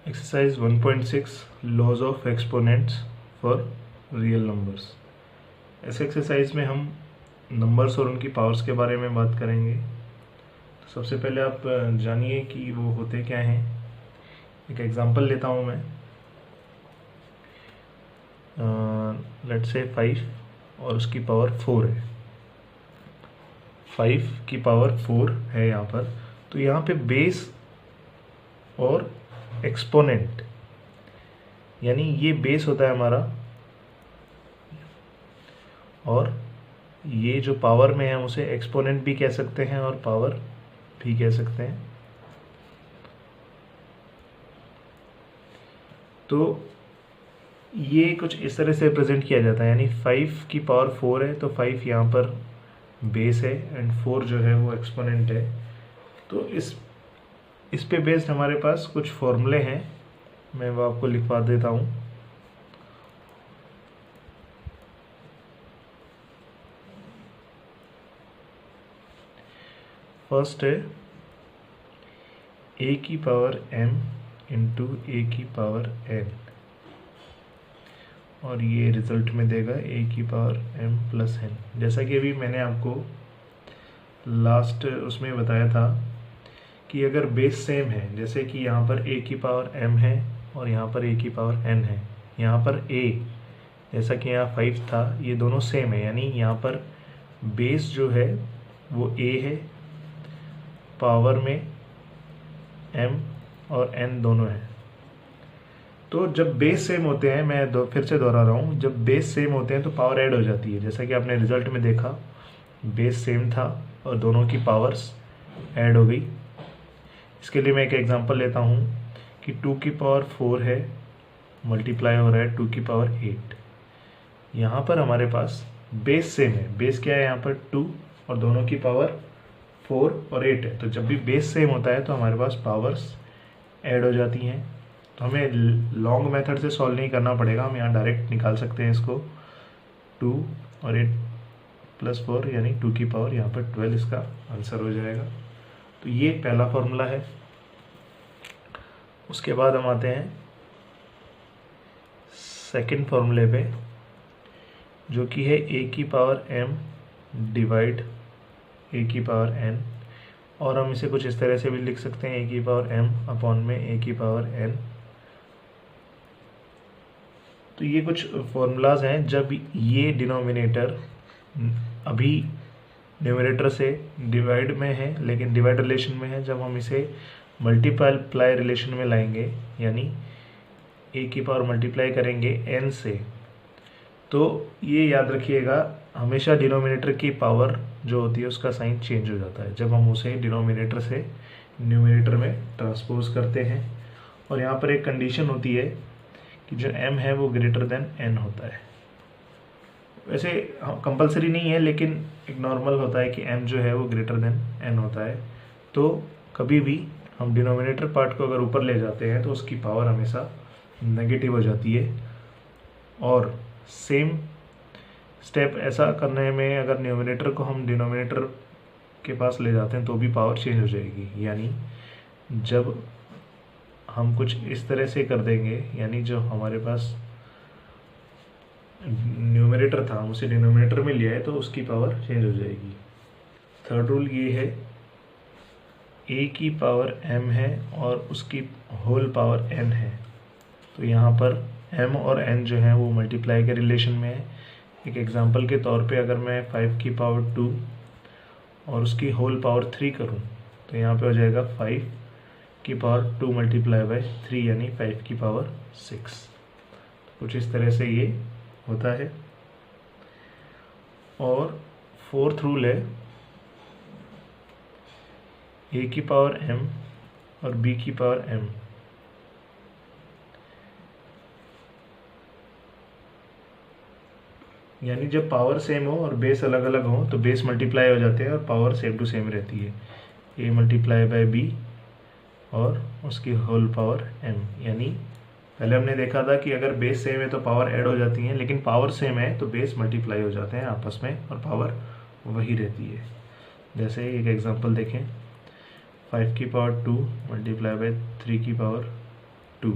Exercise 1.6 Laws of Exponents for Real Numbers। इस exercise में हम नंबर्स और उनकी पावर्स के बारे में बात करेंगे। तो सबसे पहले आप जानिए कि वो होते क्या हैं। एक एग्जांपल लेता हूँ मैं। लेट्स से 5 और उसकी पावर 4 है। 5 की पावर 4 है यहाँ पर। तो यहाँ पे बेस और एक्सपोनेंट, यानी ये बेस होता है हमारा, और ये जो पावर में है उसे एक्सपोनेंट भी कह सकते हैं और पावर भी कह सकते हैं। तो ये कुछ इस तरह से रिप्रेजेंट किया जाता है, यानी 5 की पावर 4 है तो 5 यहाँ पर बेस है एंड 4 जो है वो एक्सपोनेंट है। तो इस पे बेस्ड हमारे पास कुछ फॉर्मूले हैं, मैं वो आपको लिखवा देता हूँ। फर्स्ट है a की पावर m इंटू ए की पावर n, और ये रिजल्ट में देगा a की पावर m प्लस n। जैसा कि अभी मैंने आपको लास्ट उसमें बताया था कि अगर बेस सेम है, जैसे कि यहाँ पर a की पावर m है और यहाँ पर a की पावर n है, यहाँ पर a जैसा कि यहाँ 5 था, ये दोनों सेम है, यानी यहाँ पर बेस जो है वो a है, पावर में m और n दोनों है। तो जब बेस सेम होते हैं, मैं फिर से दोहरा रहा हूँ, जब बेस सेम होते हैं तो पावर ऐड हो जाती है। जैसा कि आपने रिजल्ट में देखा, बेस सेम था और दोनों की पावर्स ऐड हो गई। इसके लिए मैं एक एग्जांपल लेता हूँ कि 2 की पावर 4 है, मल्टीप्लाई हो रहा है 2 की पावर 8। यहाँ पर हमारे पास बेस सेम है, बेस क्या है यहाँ पर 2 और दोनों की पावर 4 और 8 है। तो जब भी बेस सेम होता है तो हमारे पास पावर्स ऐड हो जाती हैं। तो हमें लॉन्ग मेथड से सॉल्व नहीं करना पड़ेगा, हम यहाँ डायरेक्ट निकाल सकते हैं इसको। 2 और 8 प्लस 4 यानी 2 की पावर यहाँ पर 12 इसका आंसर हो जाएगा। तो ये पहला फॉर्मूला है। उसके बाद हम आते हैं सेकंड फॉर्मूले पे, जो कि है a की पावर m डिवाइड a की पावर n, और हम इसे कुछ इस तरह से भी लिख सकते हैं a की पावर m अपॉन में a की पावर n। तो ये कुछ फॉर्मूलाज हैं। जब ये डिनोमिनेटर अभी न्यूमरेटर से डिवाइड में है, लेकिन डिवाइड रिलेशन में है, जब हम इसे मल्टीप्लाई रिलेशन में लाएंगे, यानी a की पावर मल्टीप्लाई करेंगे n से, तो ये याद रखिएगा हमेशा डिनोमिनेटर की पावर जो होती है उसका साइन चेंज हो जाता है जब हम उसे डिनोमिनेटर से न्यूमरेटर में ट्रांसपोज करते हैं। और यहाँ पर एक कंडीशन होती है कि जो m है वो ग्रेटर देन n होता है। वैसे कंपलसरी नहीं है, लेकिन एक नॉर्मल होता है कि m जो है वो ग्रेटर देन n होता है। तो कभी भी हम डिनोमिनेटर पार्ट को अगर ऊपर ले जाते हैं तो उसकी पावर हमेशा नेगेटिव हो जाती है। और सेम स्टेप ऐसा करने में अगर न्यूमरेटर को हम डिनोमिनेटर के पास ले जाते हैं तो भी पावर चेंज हो जाएगी। यानी जब हम कुछ इस तरह से कर देंगे, यानी जो हमारे पास न्यूमरेटर था हम उसे डिनोमिनेटर में लिया है तो उसकी पावर चेंज हो जाएगी। थर्ड रूल ये है, a की पावर m है और उसकी होल पावर n है। तो यहाँ पर m और n जो है वो मल्टीप्लाई के रिलेशन में है। एक एग्जांपल के तौर पे अगर मैं 5 की पावर 2 और उसकी होल पावर 3 करूँ तो यहाँ पे हो जाएगा 5 की पावर 2 मल्टीप्लाई बाय 3, यानी 5 की पावर 6। कुछ इस तरह से ये होता है। और फोर्थ रूल है, a की पावर m और b की पावर m, यानी जब पावर सेम हो और बेस अलग अलग हो तो बेस मल्टीप्लाई हो जाते हैं और पावर सेम टू सेम रहती है। a मल्टीप्लाई बाय b और उसकी होल पावर m, यानी पहले हमने देखा था कि अगर बेस सेम है तो पावर ऐड हो जाती है, लेकिन पावर सेम है तो बेस मल्टीप्लाई हो जाते हैं आपस में और पावर वही रहती है। जैसे एक एग्जांपल देखें, 5 की पावर 2 मल्टीप्लाई बाय 3 की पावर 2।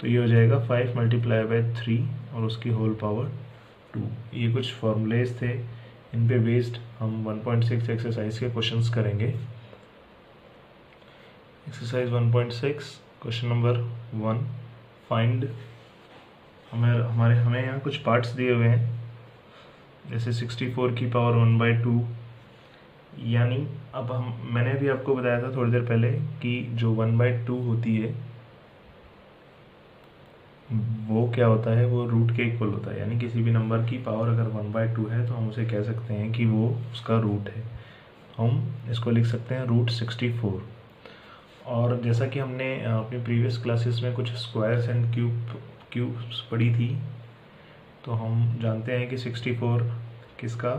तो ये हो जाएगा 5 मल्टीप्लाई बाय 3 और उसकी होल पावर 2। ये कुछ फॉर्मूलेज थे, इन पे बेस्ड हम 1.6 एक्सरसाइज के क्वेश्चंस करेंगे। Exercise 1.6 question number 1, find. हमें यहाँ कुछ पार्ट्स दिए हुए हैं, जैसे 64 की पावर 1/2, यानी अब मैंने भी आपको बताया था थोड़ी देर पहले कि जो 1/2 होती है वो क्या होता है, वो रूट के इक्वल होता है। यानी किसी भी नंबर की पावर अगर 1/2 है तो हम उसे कह सकते हैं कि वो उसका रूट है। हम इसको लिख सकते हैं रूट 64। और जैसा कि हमने अपनी प्रीवियस क्लासेस में कुछ स्क्वायर्स एंड क्यूब्स पढ़ी थी, तो हम जानते हैं कि 64 किसका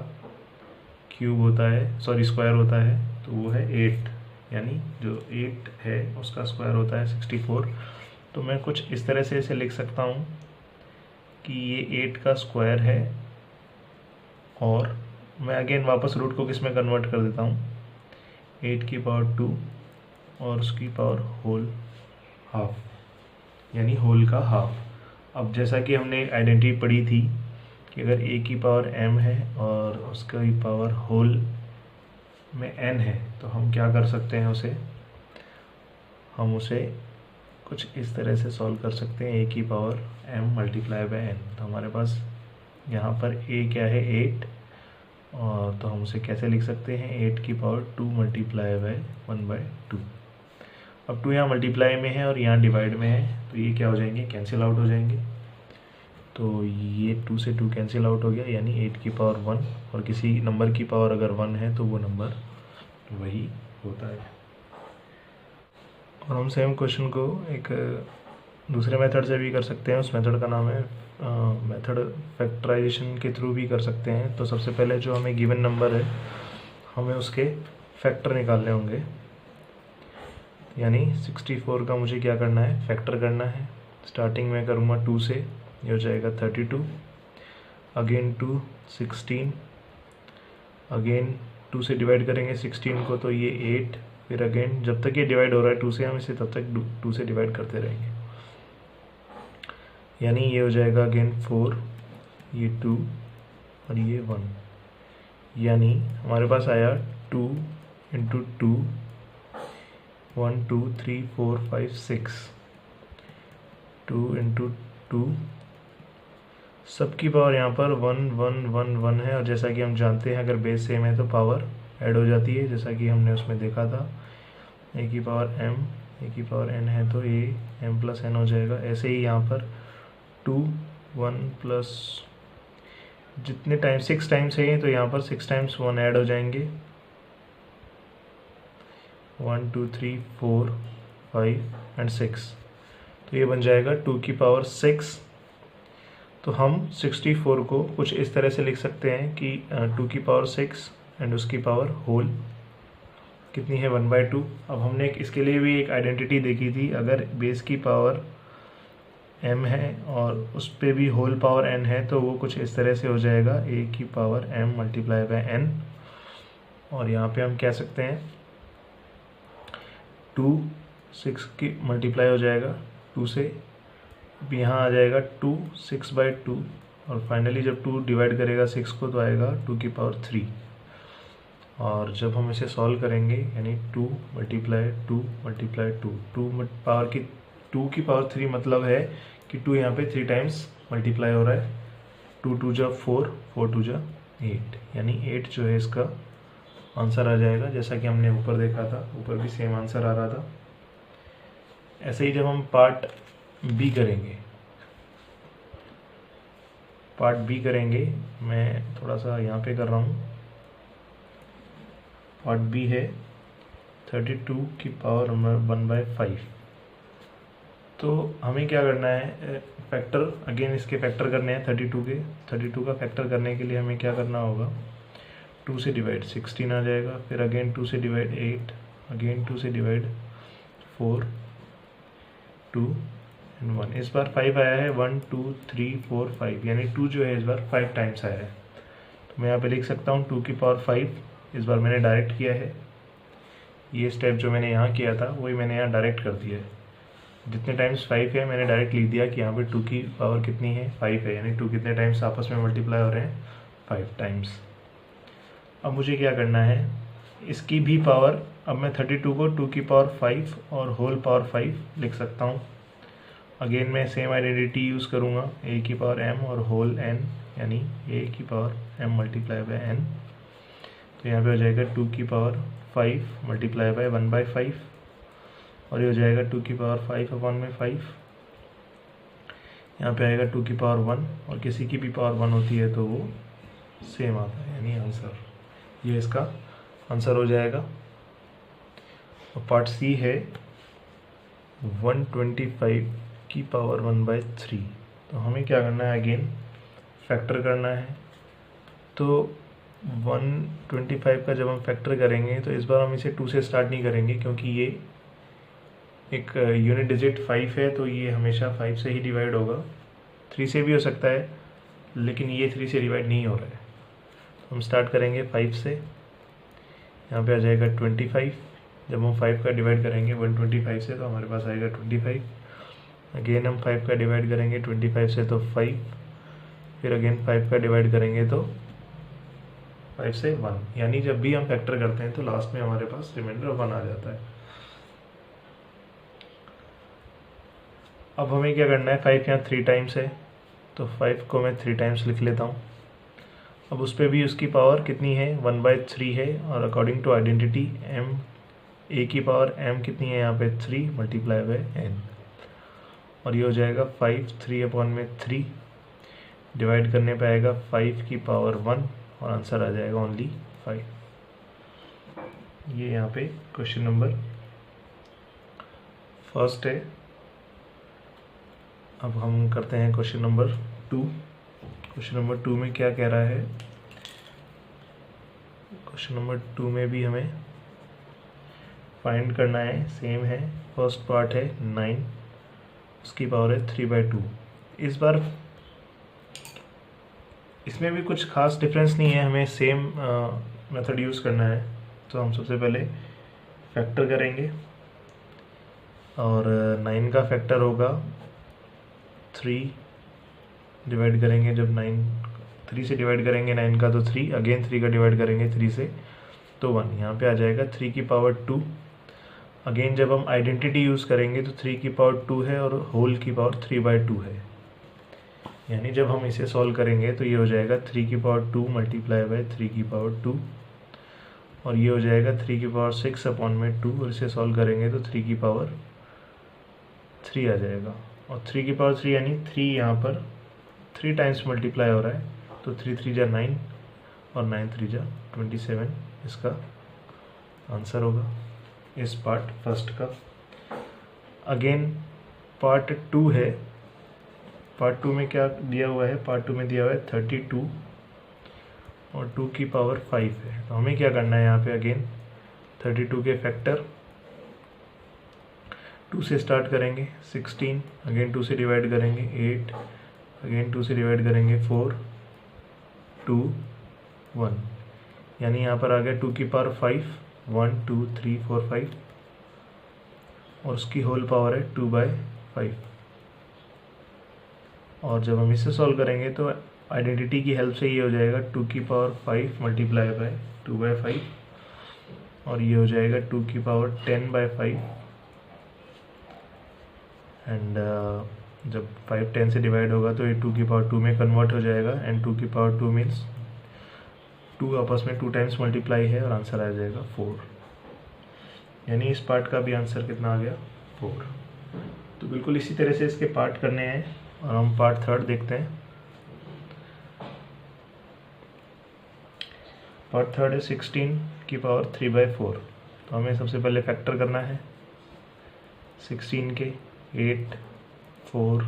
क्यूब होता है, सॉरी स्क्वायर होता है, तो वो है 8। यानी जो 8 है उसका स्क्वायर होता है 64। तो मैं कुछ इस तरह से इसे लिख सकता हूँ कि ये 8 का स्क्वायर है, और मैं अगेन वापस रूट को किस में कन्वर्ट कर देता हूँ, 8 की पावर 2 और उसकी पावर होल हाफ, यानी होल का हाफ। अब जैसा कि हमने एक आइडेंटिटी पढ़ी थी कि अगर a की पावर m है और उसका भी पावर होल में n है, तो हम क्या कर सकते हैं, हम उसे कुछ इस तरह से सॉल्व कर सकते हैं, a की power m multiply by n। तो हमारे पास यहाँ पर a क्या है, 8, और तो हम उसे कैसे लिख सकते हैं, 8 की पावर 2 मल्टीप्लाई बाय 1/2। अब 2 यहाँ मल्टीप्लाई में है और यहाँ डिवाइड में है, तो ये क्या हो जाएंगे, कैंसिल आउट हो जाएंगे। तो ये 2 से 2 कैंसिल आउट हो गया, यानी 8 की पावर 1, और किसी नंबर की पावर अगर 1 है तो वो नंबर वही होता है। और हम सेम क्वेश्चन को एक दूसरे मेथड से भी कर सकते हैं। उस मेथड का नाम है मेथड फैक्टराइजेशन के थ्रू भी कर सकते हैं। तो सबसे पहले जो हमें गिवन नंबर है, हमें उसके फैक्टर निकालने होंगे। यानी 64 का मुझे क्या करना है, फैक्टर करना है। स्टार्टिंग में करूँगा 2 से, ये हो जाएगा 32, अगेन 2 16, अगेन 2 से डिवाइड करेंगे 16 को, तो ये 8, फिर अगेन जब तक ये डिवाइड हो रहा है 2 से, हम इसे तब तक 2 से डिवाइड करते रहेंगे। यानी ये हो जाएगा अगेन 4, ये 2 और ये 1, यानी हमारे पास आया 2 इंटू 2, 1 2 3 4 5 6, 2 इंटू 2, सबकी पावर यहाँ पर 1 1 1 1 है। और जैसा कि हम जानते हैं अगर बेस सेम है तो पावर ऐड हो जाती है, जैसा कि हमने उसमें देखा था, a की पावर m, a की पावर n है तो ये m प्लस n हो जाएगा। ऐसे ही यहाँ पर 2 1 प्लस जितने टाइम 6 टाइम्स है तो यहाँ पर 6 टाइम्स 1 ऐड हो जाएंगे, 1 2 3 4 5 एंड 6, तो ये बन जाएगा 2 की पावर 6। तो हम 64 को कुछ इस तरह से लिख सकते हैं कि 2 की पावर 6 एंड उसकी पावर होल कितनी है, 1/2। अब हमने इसके लिए भी एक आइडेंटिटी देखी थी, अगर बेस की पावर m है और उस पर भी होल पावर n है तो वो कुछ इस तरह से हो जाएगा, a की power m multiply by n। और यहाँ पे हम कह सकते हैं 2 6 की मल्टीप्लाई हो जाएगा 2 से, यहाँ आ जाएगा 2 6/2, और फाइनली जब 2 डिवाइड करेगा 6 को तो आएगा 2 की पावर 3। और जब हम इसे सॉल्व करेंगे, यानी 2 मल्टीप्लाई 2 मल्टीप्लाई 2, 2 की पावर 3 मतलब है कि 2 यहाँ पे 3 टाइम्स मल्टीप्लाई हो रहा है, 2 2 जा 4, 4 2 जा 8, यानी 8 जो है इसका आंसर आ जाएगा। जैसा कि हमने ऊपर देखा था, ऊपर भी सेम आंसर आ रहा था। ऐसे ही जब हम पार्ट बी करेंगे, मैं थोड़ा सा यहाँ पे कर रहा हूँ, पार्ट बी है 32 की पावर 1/5। तो हमें क्या करना है, फैक्टर, अगेन इसके फैक्टर करने हैं 32 का फैक्टर करने के लिए हमें क्या करना होगा, 2 से डिवाइड 16 आ जाएगा, फिर अगेन 2 से डिवाइड 8, अगेन 2 से डिवाइड 4, 2 एंड 1। इस बार 5 आया है, 1 2 3 4 5, यानी 2 जो है इस बार 5 टाइम्स आया है। तो मैं यहाँ पे लिख सकता हूँ 2 की पावर 5, इस बार मैंने डायरेक्ट किया है, ये स्टेप जो मैंने यहाँ किया था वही मैंने यहाँ डायरेक्ट कर दिया है। जितने टाइम्स 5 है मैंने डायरेक्ट लिख दिया कि यहाँ पे 2 की पावर कितनी है, 5 है, यानी 2 कितने टाइम्स आपस में मल्टीप्लाई हो रहे हैं, 5 टाइम्स। अब मुझे क्या करना है, इसकी भी पावर, अब मैं 32 को 2 की पावर 5 और होल पावर 5 लिख सकता हूँ। अगेन मैं सेम आइडेंटिटी यूज़ करूँगा, a की पावर m और होल n, यानी a की power m multiply by n। तो यहाँ पे हो जाएगा 2 की पावर 5 मल्टीप्लाई बाय 1/5, और ये हो जाएगा 2 की पावर 5 अपॉन में 5। यहाँ पे आएगा 2 की पावर 1, और किसी की भी पावर 1 होती है तो वो सेम आता है, यानी आंसर, ये इसका आंसर हो जाएगा। और पार्ट सी है 125 की पावर 1/3। तो हमें क्या करना है, अगेन फैक्टर करना है। तो 125 का जब हम फैक्टर करेंगे तो इस बार हम इसे 2 से स्टार्ट नहीं करेंगे, क्योंकि ये एक यूनिट डिजिट 5 है, तो ये हमेशा 5 से ही डिवाइड होगा। 3 से भी हो सकता है, लेकिन ये 3 से डिवाइड नहीं हो रहा है। तो हम स्टार्ट करेंगे 5 से, यहाँ पे आ जाएगा 25। जब हम 5 का डिवाइड करेंगे 125 से तो हमारे पास आएगा 25। अगेन हम 5 का डिवाइड करेंगे 25 से तो 5, फिर अगेन 5 का डिवाइड करेंगे तो 5 से 1, यानी जब भी हम फैक्टर करते हैं तो लास्ट में हमारे पास रिमाइंडर 1 आ जाता है। अब हमें क्या करना है, 5 यहाँ 3 टाइम्स है, तो 5 को मैं 3 टाइम्स लिख लेता हूँ। अब उस पर भी उसकी पावर कितनी है, 1/3 है, और according to identity m, a की पावर m कितनी है यहाँ पे 3 मल्टीप्लाई बाय n, और ये हो जाएगा 5, 3 अपॉन में 3 डिवाइड करने पे आएगा 5 की पावर 1, और आंसर आ जाएगा ओनली 5। ये यहाँ पे क्वेश्चन नंबर फर्स्ट है। अब हम करते हैं क्वेश्चन नंबर 2। क्वेश्चन नंबर 2 में क्या कह रहा है, क्वेश्चन नंबर 2 में भी हमें फाइंड करना है, सेम है। फर्स्ट पार्ट है 9, उसकी पावर है 3/2। इस बार इसमें भी कुछ खास डिफरेंस नहीं है, हमें सेम मेथड यूज़ करना है। तो हम सबसे पहले फैक्टर करेंगे, और 9 का फैक्टर होगा 3, डिवाइड करेंगे जब 3 से डिवाइड करेंगे 9 का तो 3, अगेन 3 का डिवाइड करेंगे 3 से तो 1, यहाँ पे आ जाएगा 3 की पावर 2। अगेन जब हम आइडेंटिटी यूज़ करेंगे तो 3 की पावर 2 है और होल की पावर 3/2 है, यानी जब हम इसे सॉल्व करेंगे तो ये हो जाएगा 3 की पावर 2 मल्टीप्लाई बाय 3 की पावर 2, और ये हो जाएगा 3 की पावर 6 अपॉन में 2, और इसे सॉल्व करेंगे तो 3 की पावर 3 आ जाएगा। और 3 की पावर 3 यानी 3 यहाँ पर 3 टाइम्स मल्टीप्लाई हो रहा है, तो 3 3 जा 9 और 9 3 जा 27 इसका आंसर होगा इस पार्ट फर्स्ट का। अगेन पार्ट 2 है, पार्ट 2 में क्या दिया हुआ है, पार्ट 2 में दिया हुआ है 32 और 2 की पावर 5 है। तो हमें क्या करना है, यहाँ पे अगेन 32 के फैक्टर 2 से स्टार्ट करेंगे 16, अगेन 2 से डिवाइड करेंगे 8, अगेन 2 से डिवाइड करेंगे 4, 2, 1, यानी यहाँ पर आ गया 2 की पावर 5, 1 2 3 4 5, और उसकी होल पावर है 2/5। और जब हम इसे सॉल्व करेंगे तो आइडेंटिटी की हेल्प से ये हो जाएगा 2 की पावर 5 मल्टीप्लाई बाय 2/5, और ये हो जाएगा 2 की पावर 10/5, एंड जब 5 10 से डिवाइड होगा तो ये 2 की पावर 2 में कन्वर्ट हो जाएगा, एंड 2 की पावर 2 मीन्स 2 आपस में 2 टाइम्स मल्टीप्लाई है, और आंसर आ जाएगा 4। यानी इस पार्ट का भी आंसर कितना आ गया, 4। तो बिल्कुल इसी तरह से इसके पार्ट करने हैं, और हम पार्ट थर्ड देखते हैं। पार्ट थर्ड है 16 की पावर 3/4। तो हमें सबसे पहले फैक्टर करना है 16 के 8 4,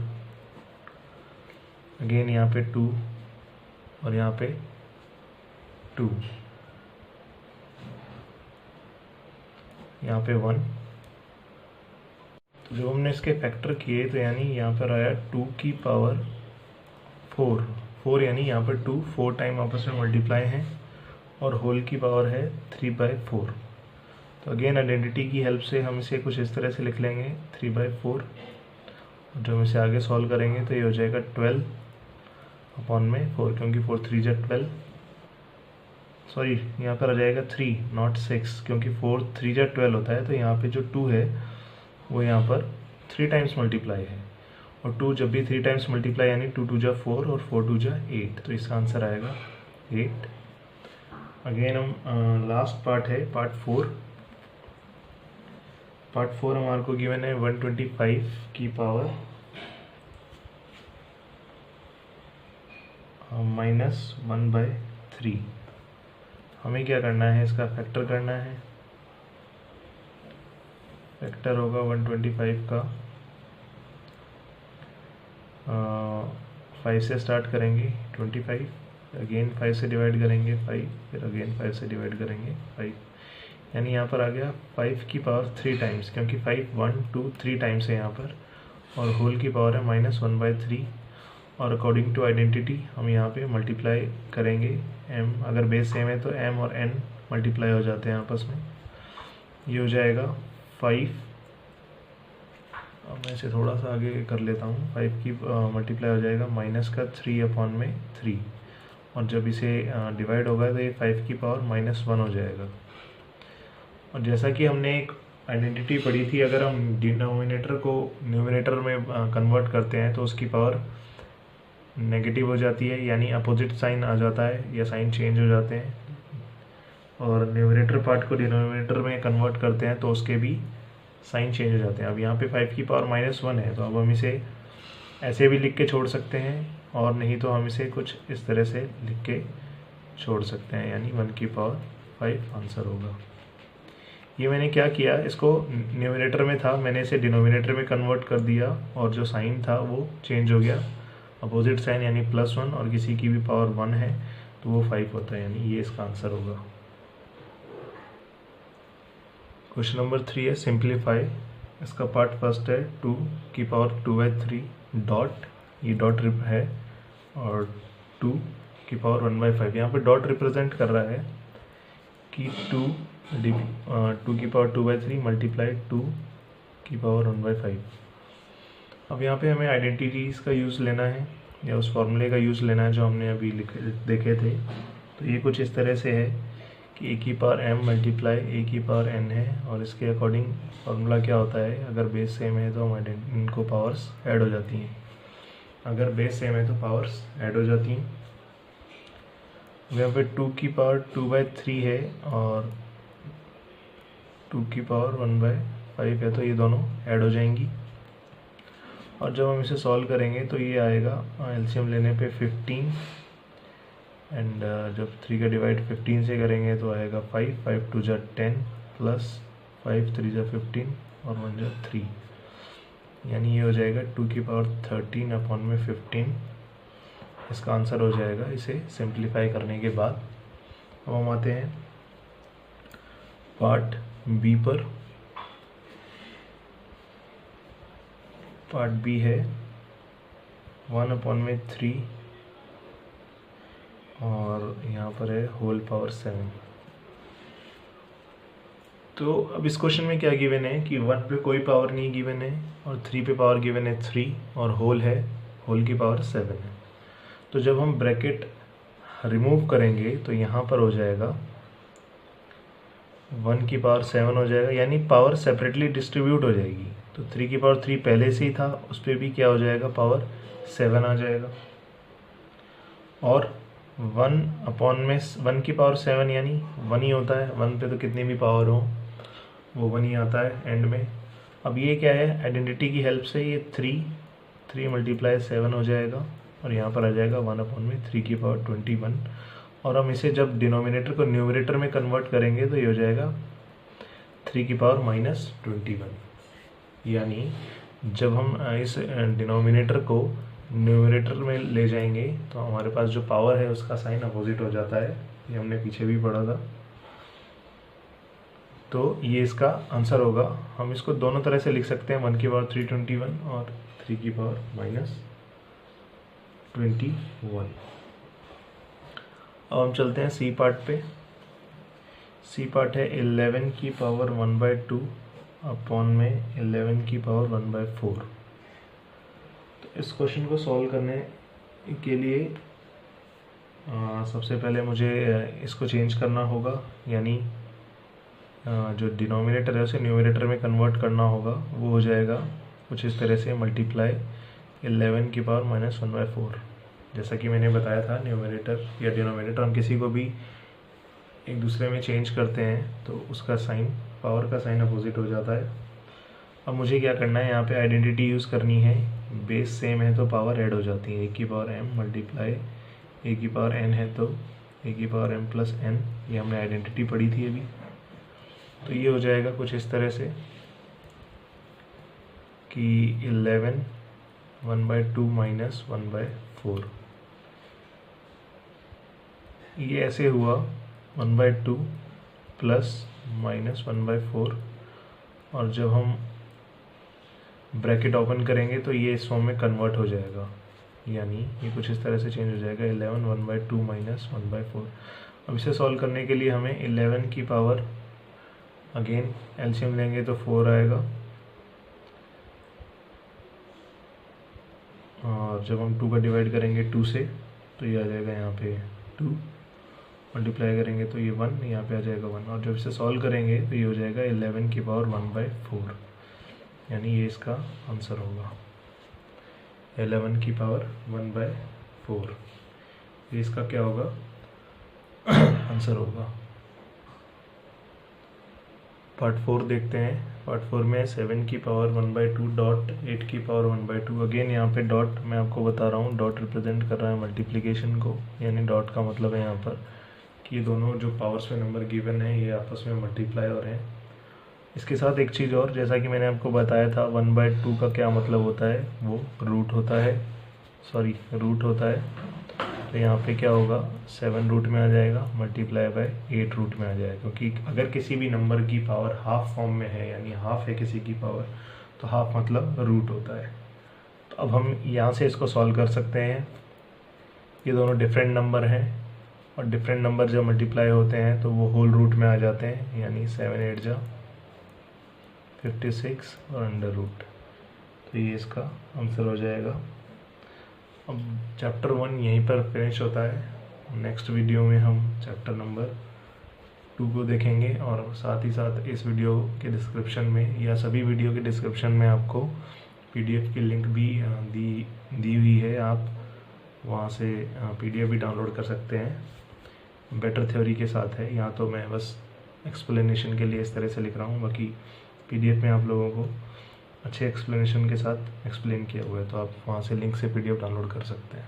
अगेन यहाँ पे 2 और यहाँ पे 2, यहाँ पे 1। तो जब हमने इसके फैक्टर किए तो यानी यहाँ पर आया 2 की पावर 4 यानी यहाँ पर 2 4 टाइम आपस में मल्टीप्लाई हैं, और होल की पावर है 3/4। तो अगेन आइडेंटिटी की हेल्प से हम इसे कुछ इस तरह से लिख लेंगे 3/4 जब हम इसे आगे सॉल्व करेंगे तो ये हो जाएगा 12 अपॉन में 4, क्योंकि 4 3 जा 12, सॉरी यहाँ पर आ जाएगा 3 नॉट 6, क्योंकि 4 3 जा 12 होता है। तो यहाँ पे जो 2 है वो यहाँ पर 3 टाइम्स मल्टीप्लाई है, और 2 जब भी 3 टाइम्स मल्टीप्लाई यानी 2 2 जा 4 और 4 2 जा 8, तो इसका आंसर आएगा 8। अगेन हम लास्ट पार्ट है पार्ट 4। पार्ट 4 हमारे को गिवन है 125 की पावर -1/3। हमें क्या करना है, इसका फैक्टर करना है। फैक्टर होगा 125 का 5 से स्टार्ट करेंगे 25, अगेन 5 से डिवाइड करेंगे 5, फिर अगेन 5 से डिवाइड करेंगे 5, यानी यहाँ पर आ गया 5 की पावर 3 टाइम्स, क्योंकि 5 1 2 3 टाइम्स है यहाँ पर, और होल की पावर है -1/3। और अकॉर्डिंग टू आइडेंटिटी हम यहाँ पे मल्टीप्लाई करेंगे m, अगर बेस सेम है तो m और n मल्टीप्लाई हो जाते हैं आपस में। ये हो जाएगा 5, अब मैं इसे थोड़ा सा आगे कर लेता हूँ। 5 की मल्टीप्लाई हो जाएगा -3/3, और जब इसे डिवाइड होगा तो ये 5 की पावर -1 हो जाएगा। और जैसा कि हमने एक आइडेंटिटी पढ़ी थी, अगर हम डिनोमिनेटर को न्यूमिनेटर में कन्वर्ट करते हैं तो उसकी पावर नेगेटिव हो जाती है, यानी अपोजिट साइन आ जाता है या साइन चेंज हो जाते हैं। और न्यूमिनेटर पार्ट को डिनोमिनेटर में कन्वर्ट करते हैं तो उसके भी साइन चेंज हो जाते हैं। अब यहाँ पे 5 की पावर -1 है, तो अब हम इसे ऐसे भी लिख के छोड़ सकते हैं, और नहीं तो हम इसे कुछ इस तरह से लिख के छोड़ सकते हैं, यानी 1 की पावर 5 आंसर होगा। ये मैंने क्या किया, इसको न्यूमिनेटर में था, मैंने इसे डिनोमिनेटर में कन्वर्ट कर दिया, और जो साइन था वो चेंज हो गया, अपोजिट साइन यानी +1, और किसी की भी पावर 1 है तो वो 5 होता है, यानी ये इसका आंसर होगा। क्वेश्चन नंबर 3 है सिंप्लीफाई। इसका पार्ट फर्स्ट है 2 की पावर 2/3 डॉट, ये डॉट है, और 2 की पावर 1/5। यहाँ पे डॉट रिप्रेजेंट कर रहा है कि 2 की पावर 2/3 मल्टीप्लाई 2 की पावर 1/5। अब यहाँ पे हमें आइडेंटिटीज़ का यूज़ लेना है, या उस फॉर्मूले का यूज़ लेना है जो हमने अभी देखे थे। तो ये कुछ इस तरह से है कि a की पावर m मल्टीप्लाई a की पावर n है, और इसके अकॉर्डिंग फार्मूला क्या होता है, अगर बेस सेम है तो हम इनको पावर्स ऐड हो जाती हैं, अगर बेस सेम है तो पावर्स ऐड हो जाती हैं। यहाँ पे 2 की पावर 2/3 है और 2 की पावर 1/5 है, तो ये दोनों ऐड हो जाएंगी। और जब हम इसे सॉल्व करेंगे तो ये आएगा एलसीएम लेने पे 15, एंड जब 3 का डिवाइड 15 से करेंगे तो आएगा 5 5 2 जा 10 प्लस 5 3 जा 15 और 1 जा 3, यानी ये हो जाएगा 2 की पावर 13 अपॉन में 15, इसका आंसर हो जाएगा इसे सिंप्लीफाई करने के बाद। अब हम आते हैं पार्ट बी पर। पार्ट बी है 1 अपॉन में 3 और यहाँ पर है होल पावर 7। तो अब इस क्वेश्चन में क्या गिवन है कि 1 पे कोई पावर नहीं गिवन है, और 3 पे पावर गिवन है 3, और होल है, होल की पावर 7 है। तो जब हम ब्रैकेट रिमूव करेंगे तो यहाँ पर हो जाएगा 1 की पावर 7 हो जाएगा, यानी पावर सेपरेटली डिस्ट्रीब्यूट हो जाएगी। तो 3 की पावर 3 पहले से ही था, उस पर भी क्या हो जाएगा, पावर 7 आ जाएगा। और 1 अपॉन में 1 की पावर 7 यानी 1 ही होता है, 1 पे तो कितनी भी पावर हो वो 1 ही आता है एंड में। अब ये क्या है, आइडेंटिटी की हेल्प से ये 3 मल्टीप्लाई 7 हो जाएगा, और यहाँ पर आ जाएगा 1 अपॉन में 3 की पावर 21। और हम इसे जब डिनोमिनेटर को न्यूमरेटर में कन्वर्ट करेंगे तो ये हो जाएगा 3 की पावर -21, यानी जब हम इस डिनोमिनेटर को न्यूमरेटर में ले जाएंगे तो हमारे पास जो पावर है उसका साइन अपोजिट हो जाता है, ये हमने पीछे भी पढ़ा था। तो ये इसका आंसर होगा। हम इसको दोनों तरह से लिख सकते हैं, 1 की पावर 321 और 3 की पावर -21। अब हम चलते हैं सी पार्ट पे। सी पार्ट है 11 की पावर 1/2 अपॉन में 11 की पावर 1/4। इस क्वेश्चन को सॉल्व करने के लिए सबसे पहले मुझे इसको चेंज करना होगा, यानी जो डिनोमिनेटर है उसे न्यूमरेटर में कन्वर्ट करना होगा। वो हो जाएगा कुछ इस तरह से, मल्टीप्लाई 11 की पावर -1/4। जैसा कि मैंने बताया था, न्यूमरेटर या डिनोमिनेटर हम किसी को भी एक दूसरे में चेंज करते हैं तो उसका साइन, पावर का साइन अपोजिट हो जाता है। अब मुझे क्या करना है, यहाँ पे आइडेंटिटी यूज़ करनी है। बेस सेम है तो पावर ऐड हो जाती है। a की पावर m मल्टीप्लाई a की पावर n है तो a की पावर m प्लस n, ये हमने आइडेंटिटी पढ़ी थी अभी। तो ये हो जाएगा कुछ इस तरह से कि 11 1/2 माइनस 1/4। ये ऐसे हुआ 1/2 प्लस माइनस 1/4, और जब हम ब्रैकेट ओपन करेंगे तो ये इस फॉर्म में कन्वर्ट हो जाएगा, यानी ये कुछ इस तरह से चेंज हो जाएगा 11 1/2 माइनस 1/4। अब इसे सॉल्व करने के लिए हमें 11 की पावर, अगेन एलसीएम लेंगे तो 4 आएगा, और जब हम 2 का डिवाइड करेंगे 2 से तो ये आ जाएगा यहाँ पे 2, मल्टीप्लाई करेंगे तो ये 1, यहाँ पे आ जाएगा 1, और जब इसे सॉल्व करेंगे तो ये हो जाएगा 11 की पावर 1/4, यानी ये इसका आंसर होगा 11 की पावर 1/4। ये इसका क्या होगा, आंसर होगा। पार्ट 4 देखते हैं। पार्ट 4 में 7 की पावर 1/2 डॉट 8 की पावर 1/2। अगेन यहाँ पे डॉट मैं आपको बता रहा हूँ, डॉट रिप्रेजेंट कर रहा है मल्टीप्लिकेशन को, यानी डॉट का मतलब है यहाँ पर कि ये दोनों जो पावर्स में नंबर गिवन है ये आपस में मल्टीप्लाई हो रहे हैं। इसके साथ एक चीज़ और, जैसा कि मैंने आपको बताया था 1/2 का क्या मतलब होता है, वो रूट होता है, रूट होता है। तो यहाँ पे क्या होगा, 7 रूट में आ जाएगा मल्टीप्लाई बाय 8 रूट में आ जाएगा, क्योंकि अगर किसी भी नंबर की पावर हाफ फॉर्म में है, यानी हाफ है किसी की पावर, तो हाफ मतलब रूट होता है। तो अब हम यहाँ से इसको सॉल्व कर सकते हैं। ये दोनों डिफरेंट नंबर हैं, और डिफरेंट नंबर जब मल्टीप्लाई होते हैं तो वो होल रूट में आ जाते हैं, यानी 7 8 जा 56 और अंडर रूट। तो ये इसका आंसर हो जाएगा। अब चैप्टर 1 यहीं पर फिनिश होता है। नेक्स्ट वीडियो में हम चैप्टर नंबर 2 को देखेंगे, और साथ ही साथ इस वीडियो के डिस्क्रिप्शन में या सभी वीडियो के डिस्क्रिप्शन में आपको पीडीएफ की लिंक भी दी हुई है। आप वहाँ से पीडीएफ भी डाउनलोड कर सकते हैं। बेटर थ्योरी के साथ है, यहाँ तो मैं बस एक्सप्लेनेशन के लिए इस तरह से लिख रहा हूँ, बाकी पीडीएफ में आप लोगों को अच्छे एक्सप्लेनेशन के साथ एक्सप्लेन किया हुआ है, तो आप वहाँ से लिंक से पीडीएफ डाउनलोड कर सकते हैं।